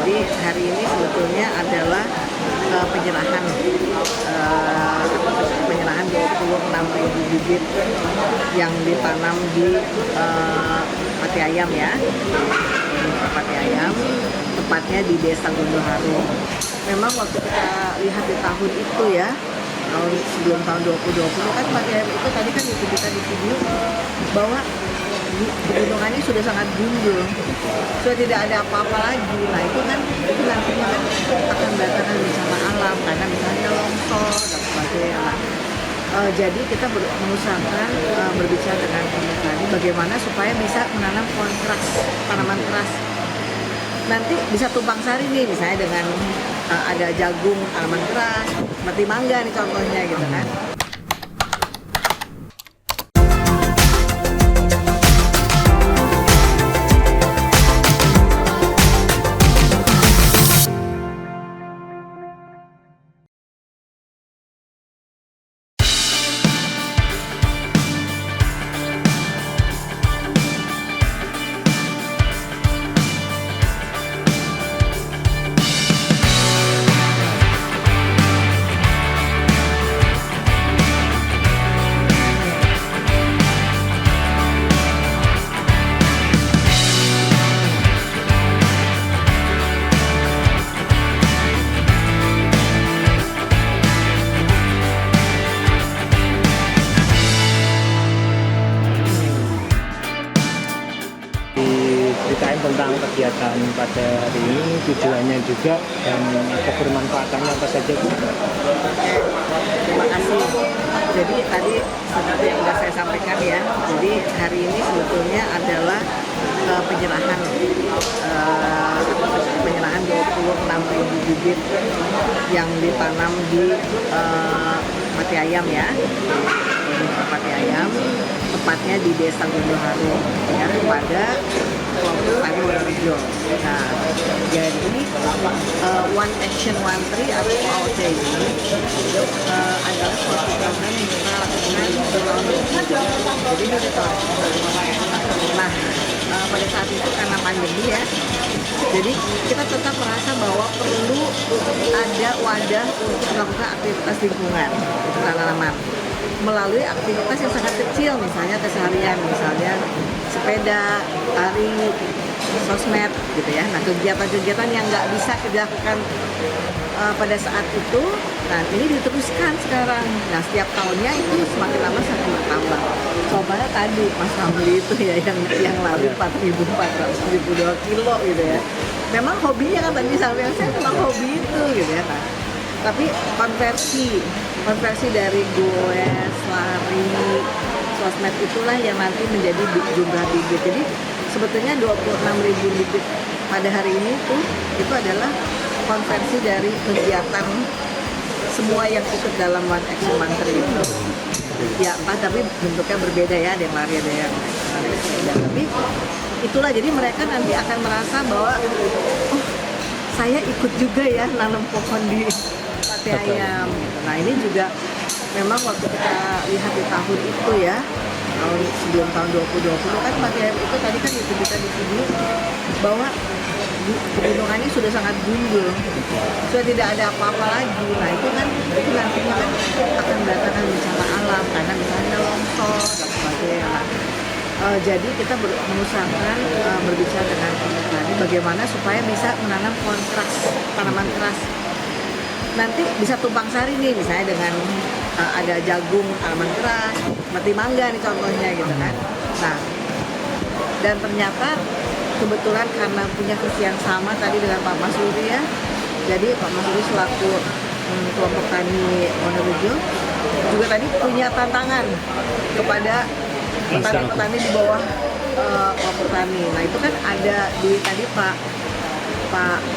Jadi hari ini sebetulnya adalah penyerahan penyerahan 26.000 bibit yang ditanam di Pati Ayam ya, di Pati Ayam, tepatnya di Desa Gondoharum. Memang waktu kita lihat di tahun itu ya, sebelum tahun 2020 kan Pati Ayam itu tadi kan kita di video bahwa pegunungannya sudah sangat gundul, sudah tidak ada apa-apa lagi. Nah itu nantinya kan akan mendatangkan bencana alam karena misalnya longsor dan sebagainya. Jadi kita mengusahakan berbicara dengan petani bagaimana supaya bisa menanam tanaman keras. Nanti bisa tumpang sari nih, misalnya dengan ada jagung tanaman keras, seperti mangga nih contohnya gitu kan. Ceritain tentang kegiatan pada hari ini, tujuannya juga dan kebermanfaatannya apa saja Bu? Terima kasih. Jadi tadi seperti yang sudah saya sampaikan ya, jadi hari ini sebetulnya adalah penyerahan 26.000 bibit yang ditanam di Pati Ayam ya, di Pati Ayam, tepatnya di Desa Gondoharum ya, pada kelompok tani Wonorejo. Nah, jadi One Action One Tree atau OAT ini adalah suatu program yang kita lakukan tahun 2020. Jadi dari tahun. Nah, pada saat itu karena pandemi ya, jadi kita tetap merasa bahwa perlu ada wadah untuk melakukan aktivitas lingkungan untuk tanaman melalui aktivitas yang sangat kecil, misalnya keseharian, misalnya sepeda, tari, sosmed gitu ya. Nah kegiatan-kegiatan yang nggak bisa dilakukan pada saat itu, nah ini diteruskan sekarang. Nah setiap tahunnya itu semakin lama semakin bertambah. Contohnya tadi Mas Ramli itu ya yang lari 4.472 kilo gitu ya. Memang hobinya kan tadi saya memang hobi itu gitu ya. Nah, tapi konversi dari goes, lari, sosmed itulah yang nanti menjadi jumlah bibit. Jadi sebetulnya 26.000 bibit pada hari ini itu adalah konversi dari kegiatan semua yang ikut dalam One Action One Tree itu. Ya, tapi bentuknya berbeda ya, ada yang lari, ada yang sepeda. Tapi itulah, jadi mereka nanti akan merasa bahwa oh, saya ikut juga ya nanam pohon di Pati Ayam. Nah ini juga memang waktu kita lihat di tahun itu ya, sebelum tahun 2020 kan Pati Ayam itu tadi kan kita di video bahwa pegunungannya sudah sangat gundul, sudah tidak ada apa-apa lagi. Nah itu nantinya kan akan mendatangkan bencana alam karena misalnya longsor dan sebagainya. Jadi kita mengusahakan berbicara dengan petani bagaimana supaya bisa menanam tanaman keras. Nanti bisa tumpang sari nih, misalnya dengan ada jagung tanaman keras, seperti mangga nih contohnya gitu kan. Nah, dan ternyata kebetulan karena punya visi yang sama tadi dengan Pak Masuri ya, jadi Pak Masuri selaku kelompok tani Wonorejo juga tadi punya tantangan kepada petani-petani di bawah kelompok tani. Nah itu kan ada di tadi Pak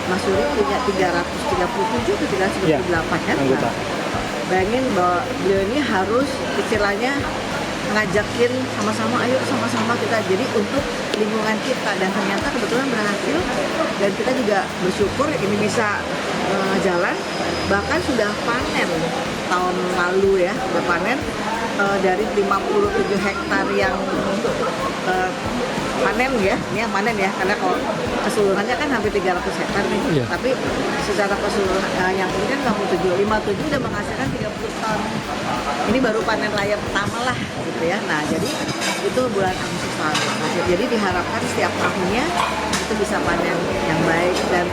Masuri punya 337 ke 398 kan. Nah, bayangin bahwa beliau ini harus istilahnya ngajakin ayo sama-sama kita jadi untuk lingkungan kita, dan ternyata kebetulan berhasil dan kita juga bersyukur ini bisa jalan. Bahkan sudah panen tahun lalu ya, sudah panen dari 57 hektar yang panen ya, ini yang panen ya, karena kalau keseluruhannya kan hampir 300 hektar nih, Iya. tapi secara keseluruhan yang ini kan 57 udah menghasilkan 30 ton. Ini baru panen raya pertama lah gitu ya. Nah jadi itu bulan Agustus lalu. Nah, jadi diharapkan setiap tahunnya itu bisa panen yang baik dan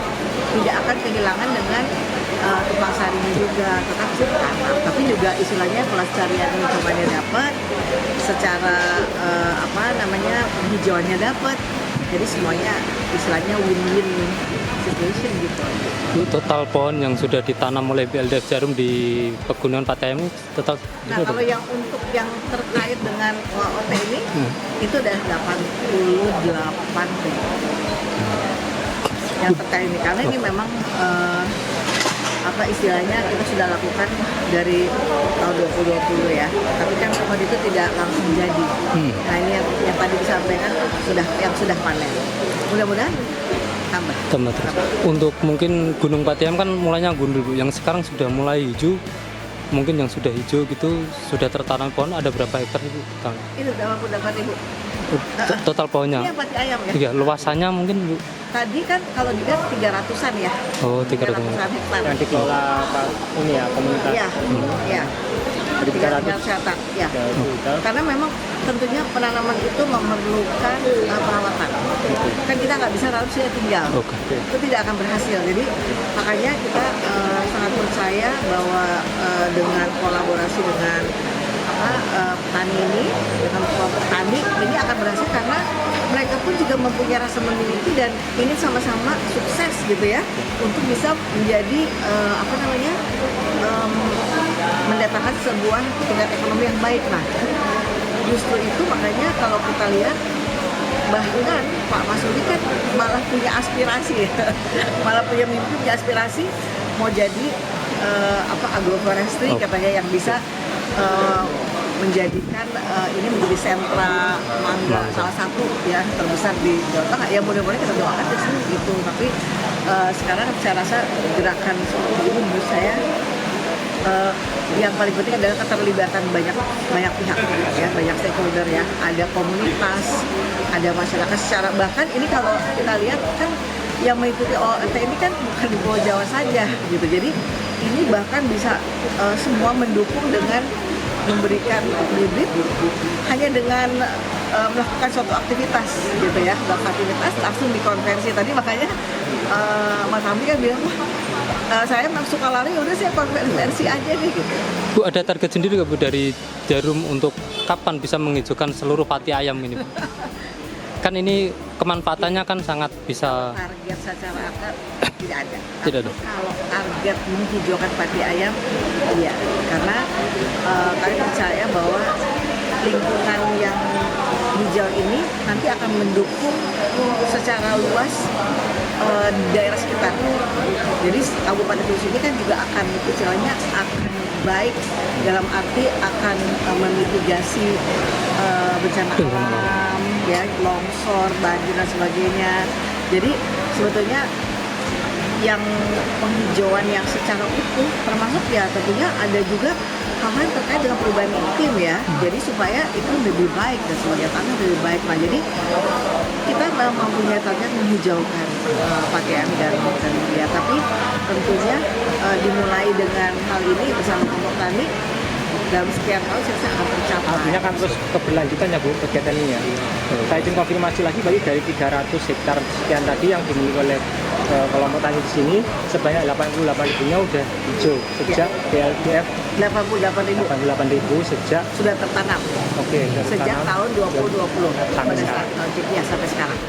tidak akan kehilangan dengan tumpang sarinya juga, tetap bisa ditanam. Tapi juga istilahnya pelestarian lingkungannya dapat, secara penghijauannya dapat. Jadi semuanya istilahnya win-win situation gitu. Bu, total pohon yang sudah ditanam oleh BLDF Jarum di Pegunungan Pati Ayam ini total Nah kalau yang untuk yang terkait dengan OOT ini itu udah 88 yang terkait ini, karena ini memang istilahnya kita sudah lakukan dari tahun 2020 ya, tapi kan pohon itu tidak langsung jadi. Nah ini yang tadi disampaikan yang sudah panen, mudah-mudahan tambah terus. Untuk mungkin Gunung Pati Ayam kan mulainya gundul Bu, yang sekarang sudah mulai hijau, mungkin yang sudah hijau gitu sudah tertanam pohon ada berapa hektar itu? Itu 88.000 Total pohonnya? Iya Pati Ayam ya. Iya, luasannya mungkin Bu? Tadi kan kalau dilihat 300-an ya. Oh, 300-an hektar. yang dikelola ini ya komunitas. Iya, iya. Jadi 300 hektar. Ya. Karena memang tentunya penanaman itu memerlukan perawatan. Kan kita nggak bisa lalu sudah tinggal. Itu tidak akan berhasil. Jadi makanya kita sangat percaya bahwa dengan kolaborasi dengan petani ini, dengan kelompok petani ini akan berhasil karena mereka pun juga mempunyai rasa memiliki dan ini sama-sama sukses gitu ya untuk bisa menjadi mendatangkan sebuah tingkat ekonomi yang baik. Nah justru itu makanya kalau kita lihat bahkan Pak Masudi kan malah punya aspirasi malah punya mimpi, punya aspirasi mau jadi agroforestry katanya yang bisa menjadikan ini menjadi sentra mangga salah satu ya terbesar di Jawa Tengah. Ya mudah-mudahan kita doakan di sini gitu. Tapi sekarang saya rasa gerakan seperti ini menurut saya yang paling penting adalah keterlibatan banyak pihak ya, banyak stakeholder ya. Ada komunitas, ada masyarakat secara, bahkan ini kalau kita lihat kan yang mengikuti OOT ini kan bukan di Pulau Jawa saja gitu. Jadi ini bahkan bisa semua mendukung dengan memberikan bibit hanya dengan melakukan suatu aktivitas gitu ya, melakukan aktivitas langsung dikonversi. Tadi makanya Mas Hamdi kan bilang, saya memang suka lari, udah saya konversi aja nih gitu. Bu, ada target sendiri nggak Bu dari Jarum untuk kapan bisa menghijaukan seluruh Pati Ayam ini Bu? Kan ini kemanfaatannya kan sangat bisa. Target secara akar tidak ada. Tidak ada. Kalau target menghijaukan Pati Ayam, iya, karena kami percaya bahwa lingkungan yang hijau ini nanti akan mendukung secara luas daerah sekitar. Jadi Kabupaten Kudus ini kan juga akan istilahnya akan baik dalam arti akan memitigasi bencana alam, ya, longsor, banjir dan sebagainya. Jadi sebetulnya yang penghijauan yang secara utuh termasuk ya tentunya ada juga hal-hal yang terkait dengan perubahan iklim ya. Jadi supaya itu lebih baik dan sebagai tanah lebih baik. Nah jadi kita mempunyai target menghijaukan pakaian dan ya, tapi tentunya dimulai dengan hal ini bersama kelompok tani dalam sekian tahun saya akan tercapai. Artinya kan terus keberlanjutan ya Bu kegiatan ini ya. Saya izin konfirmasi lagi, berarti dari 300 hektar sekian tadi yang dimiliki oleh kelompok tani di sini sebanyak 88.000-nya udah hijau sejak BLDF 88.000 sejak sudah tertanam. Oke, Sejak tahun 2020 sampai sekarang. sampai sekarang.